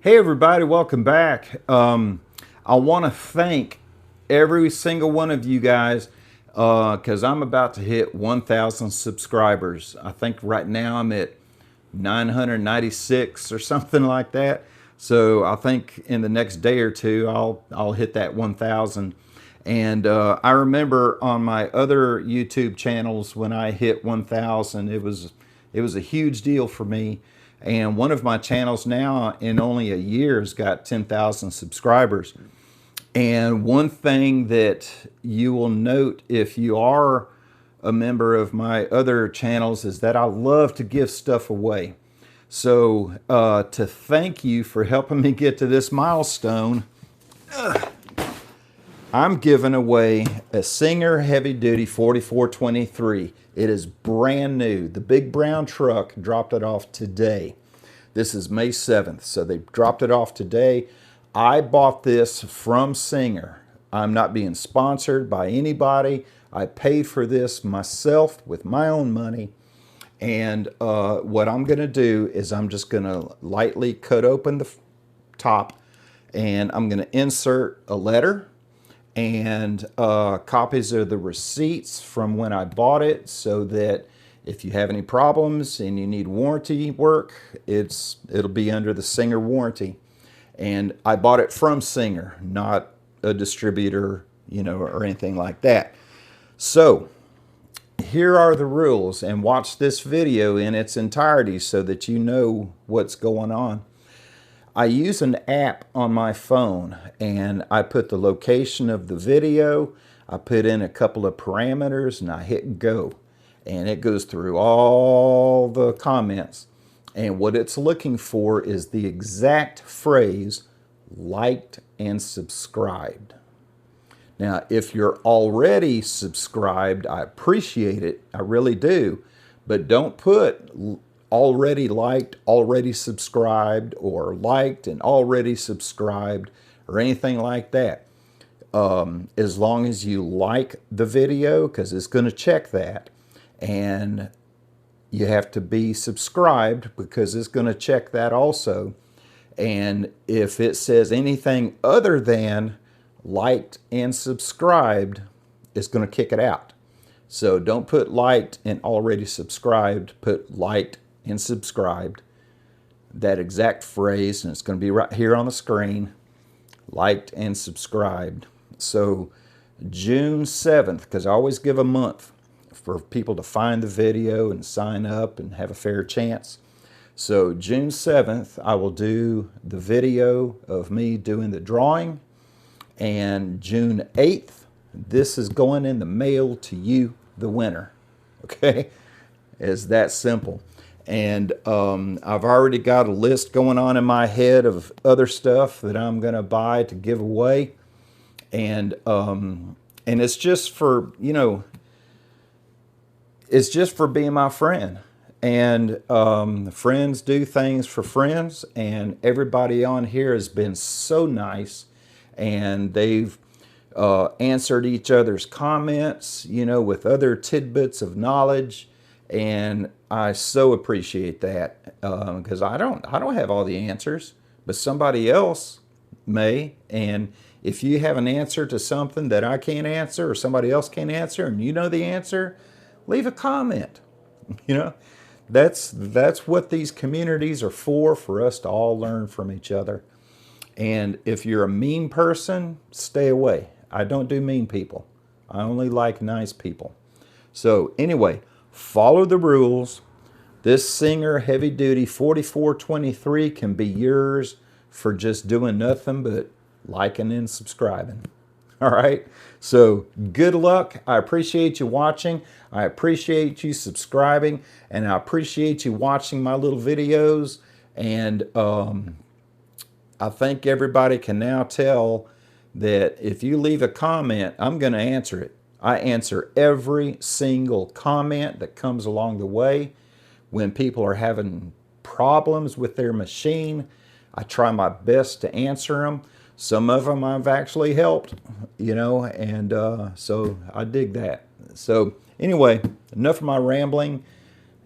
Hey everybody, welcome back. I want to thank every single one of you guys because I'm about to hit 1,000 subscribers. I think right now I'm at 996 or something like that. So I think in the next day or two I'll hit that 1,000. And I remember on my other YouTube channels when I hit 1,000, it was a huge deal for me. And one of my channels now in only a year has got 10,000 subscribers. And one thing that you will note if you are a member of my other channels is that I love to give stuff away. So to thank you for helping me get to this milestone, I'm giving away a Singer Heavy Duty 4423. It is brand new. The big brown truck dropped it off today. This is May 7th, so they dropped it off today. I bought this from Singer. I'm not being sponsored by anybody. I paid for this myself with my own money. And what I'm going to do is I'm just going to lightly cut open the top, and I'm going to insert a letter and copies of the receipts from when I bought it, so that if you have any problems and you need warranty work, it'll be under the Singer warranty. And I bought it from Singer, not a distributor, or anything like that. So here are the rules, and watch this video in its entirety so that you know what's going on. I use an app on my phone, and I put the location of the video, I put in a couple of parameters, and I hit go. And it goes through all the comments. And what it's looking for is the exact phrase, liked and subscribed. Now, if you're already subscribed, I appreciate it, I really do, but don't put already liked, already subscribed, or liked and already subscribed, or anything like that. As long as you like the video, because it's going to check that, and you have to be subscribed because it's going to check that also. And if it says anything other than liked and subscribed, it's going to kick it out. So don't put liked and already subscribed, put liked and subscribed, that exact phrase, and it's going to be right here on the screen, liked and subscribed. So June 7th, because I always give a month for people to find the video and sign up and have a fair chance. So June 7th, I will do the video of me doing the drawing, and June 8th, this is going in the mail to you, the winner. Okay? It's that simple. And I've already got a list going on in my head of other stuff that I'm going to buy to give away. And it's just for, it's just for being my friend. And friends do things for friends. And everybody on here has been so nice. And they've answered each other's comments, with other tidbits of knowledge. And I so appreciate that because I don't have all the answers, but somebody else may. And if you have an answer to something that I can't answer or somebody else can't answer, and you know the answer, leave a comment. That's what these communities are for us to all learn from each other. And if you're a mean person, stay away. I don't do mean people. I only like nice people. So anyway, follow the rules. This Singer Heavy Duty 4423 can be yours for just doing nothing but liking and subscribing. All right. So good luck. I appreciate you watching. I appreciate you subscribing, and I appreciate you watching my little videos. And I think everybody can now tell that if you leave a comment, I'm going to answer it. I answer every single comment that comes along the way. When people are having problems with their machine, I try my best to answer them. Some of them I've actually helped, and so I dig that. So anyway, enough of my rambling.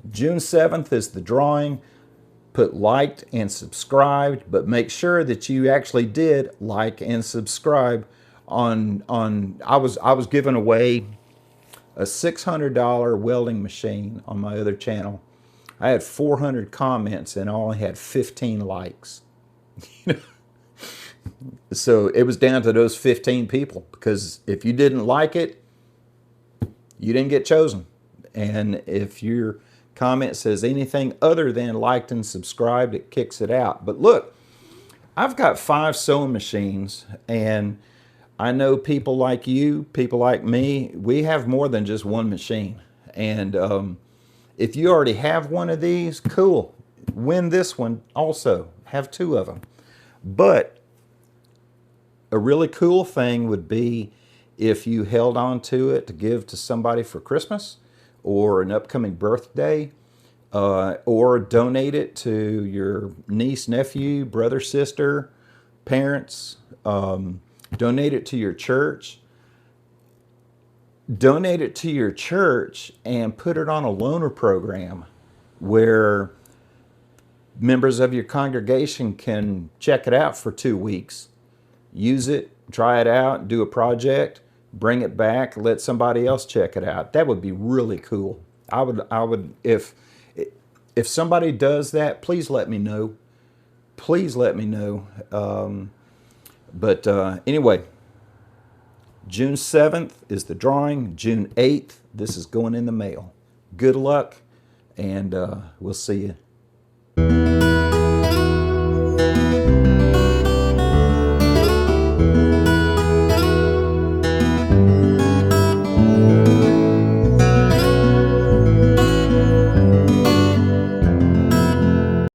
June 7th is the drawing. put liked and subscribed, but make sure that you actually did like and subscribe I was giving away a $600 welding machine on my other channel. I had 400 comments and I only had 15 likes. So it was down to those 15 people, because if you didn't like it, you didn't get chosen. And if your comment says anything other than liked and subscribed, it kicks it out. But look, I've got 5 sewing machines, and I know people like you, people like me, we have more than just one machine. And if you already have one of these, cool. Win this one also. Have 2 of them. But a really cool thing would be if you held on to it to give to somebody for Christmas or an upcoming birthday, or donate it to your niece, nephew, brother, sister, parents. Donate it to your church. Donate it to your church and put it on a loaner program where members of your congregation can check it out for 2 weeks. Use it, try it out, do a project, bring it back, let somebody else check it out. That would be really cool. I would, if somebody does that, please let me know. Please let me know. Anyway, June 7th is the drawing. June 8th, this is going in the mail. Good luck, and we'll see you